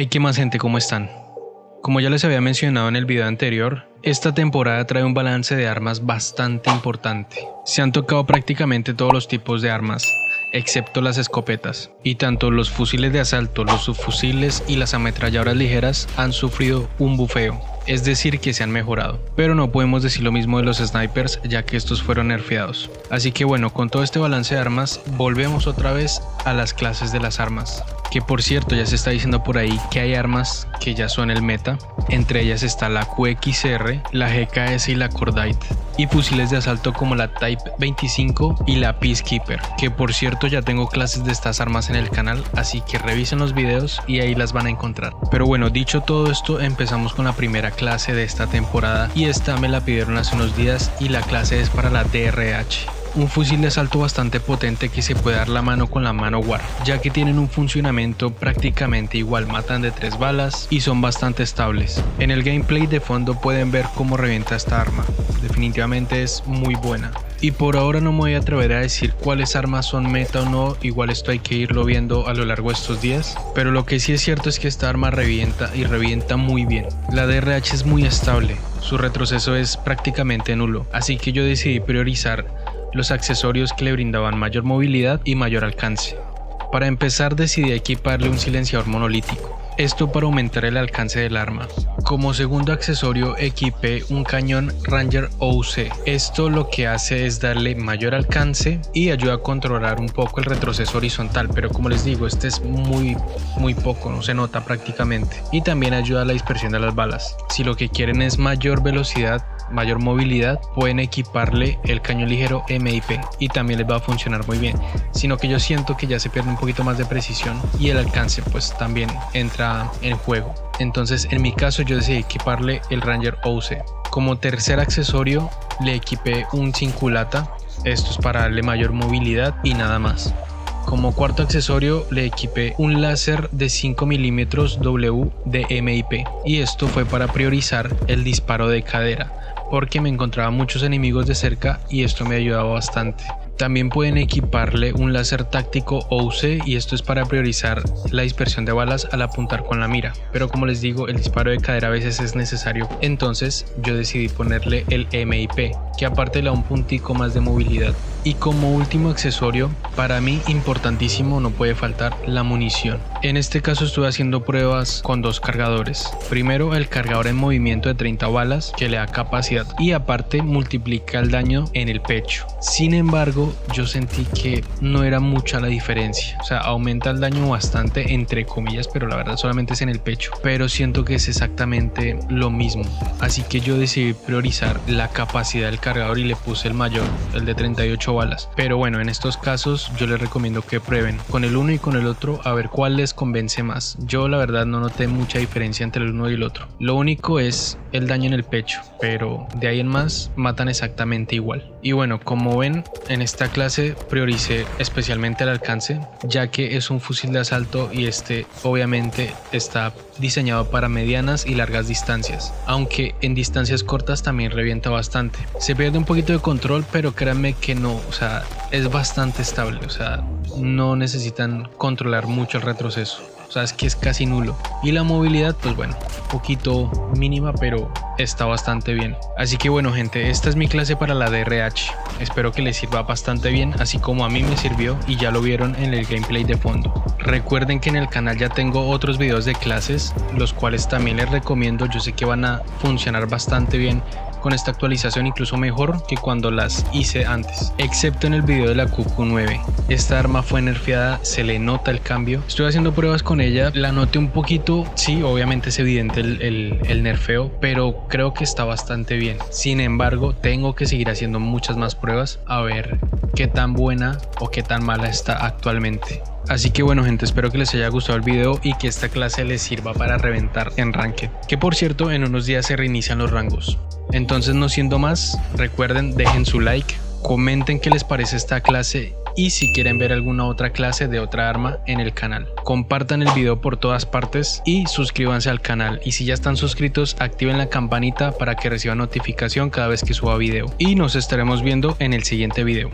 Hey, ¿qué más, gente? ¿Cómo están? Como ya les había mencionado en el video anterior, esta temporada trae un balance de armas bastante importante. Se han tocado prácticamente todos los tipos de armas, excepto las escopetas, y tanto los fusiles de asalto, los subfusiles y las ametralladoras ligeras han sufrido un bufeo, es decir que se han mejorado, pero no podemos decir lo mismo de los snipers, ya que estos fueron nerfeados. Así que bueno, con todo este balance de armas, volvemos otra vez a las clases de las armas, que por cierto ya se está diciendo por ahí que hay armas que ya son el meta. Entre ellas está la QXR, la GKS y la Cordite, y fusiles de asalto como la Type 25 y la Peacekeeper, que por cierto ya tengo clases de estas armas en el canal, así que revisen los videos y ahí las van a encontrar. Pero bueno, dicho todo esto, empezamos con la primera clase de esta temporada, y esta me la pidieron hace unos días, y la clase es para la DRH. Un fusil de asalto bastante potente que se puede dar la mano con la Manowar, ya que tienen un funcionamiento prácticamente igual, matan de 3 balas y son bastante estables. En el gameplay de fondo pueden ver cómo revienta esta arma, definitivamente es muy buena. Y por ahora no me voy a atrever a decir cuáles armas son meta o no, igual esto hay que irlo viendo a lo largo de estos días, pero lo que sí es cierto es que esta arma revienta y revienta muy bien. La DRH es muy estable, su retroceso es prácticamente nulo, así que yo decidí priorizar los accesorios que le brindaban mayor movilidad y mayor alcance. Para empezar decidí equiparle un silenciador monolítico, esto para aumentar el alcance del arma. Como segundo accesorio equipé un cañón Ranger OC, esto lo que hace es darle mayor alcance y ayuda a controlar un poco el retroceso horizontal, pero como les digo, este es muy poco, no se nota prácticamente, y también ayuda a la dispersión de las balas. Si lo que quieren es mayor velocidad, mayor movilidad, pueden equiparle el cañón ligero MIP y también les va a funcionar muy bien, sino que yo siento que ya se pierde un poquito más de precisión y el alcance pues también entra en juego. Entonces en mi caso yo decidí equiparle el Ranger OC. Como tercer accesorio le equipé un cinculata, esto es para darle mayor movilidad y nada más. Como cuarto accesorio le equipé un láser de 5 mm W de MIP, y esto fue para priorizar el disparo de cadera, porque me encontraba muchos enemigos de cerca y esto me ayudaba bastante. También pueden equiparle un láser táctico OC, y esto es para priorizar la dispersión de balas al apuntar con la mira, pero como les digo, el disparo de cadera a veces es necesario, entonces yo decidí ponerle el MIP, que aparte le da un puntico más de movilidad. Y como último accesorio, para mí importantísimo, no puede faltar la munición. En este caso estuve haciendo pruebas con dos cargadores. Primero el cargador en movimiento de 30 balas, que le da capacidad y aparte multiplica el daño en el pecho. Sin embargo, yo sentí que no era mucha la diferencia, o sea, aumenta el daño bastante entre comillas, pero la verdad solamente es en el pecho, pero siento que es exactamente lo mismo, así que yo decidí priorizar la capacidad del cargador y le puse el mayor, el de 38 balas. Pero bueno, en estos casos yo les recomiendo que prueben con el uno y con el otro a ver cuál les convence más. Yo la verdad no noté mucha diferencia entre el uno y el otro, lo único es el daño en el pecho, pero de ahí en más matan exactamente igual. Y bueno, como ven, en esta clase prioricé especialmente el alcance, ya que es un fusil de asalto y este obviamente está diseñado para medianas y largas distancias, aunque en distancias cortas también revienta bastante. Se pierde un poquito de control, pero créanme que no, o sea, es bastante estable, o sea, no necesitan controlar mucho el retroceso. O sea, es que es casi nulo. Y la movilidad, pues bueno, un poquito mínima, pero está bastante bien. Así que bueno, gente, esta es mi clase para la DRH. Espero que les sirva bastante bien, así como a mí me sirvió y ya lo vieron en el gameplay de fondo. Recuerden que en el canal ya tengo otros videos de clases, los cuales también les recomiendo. Yo sé que van a funcionar bastante bien con esta actualización, incluso mejor que cuando las hice antes, excepto en el video de la QQ9. Esta arma fue nerfeada, se le nota el cambio. Estuve haciendo pruebas con ella, la noté un poquito, sí, obviamente es evidente el nerfeo, pero creo que está bastante bien. Sin embargo, tengo que seguir haciendo muchas más pruebas a ver qué tan buena o qué tan mala está actualmente. Así que bueno, gente, espero que les haya gustado el video y que esta clase les sirva para reventar en Ranked, que por cierto en unos días se reinician los rangos. Entonces, no siendo más, recuerden, dejen su like, comenten qué les parece esta clase y si quieren ver alguna otra clase de otra arma en el canal. Compartan el video por todas partes y suscríbanse al canal, y si ya están suscritos, activen la campanita para que reciban notificación cada vez que suba video, y nos estaremos viendo en el siguiente video.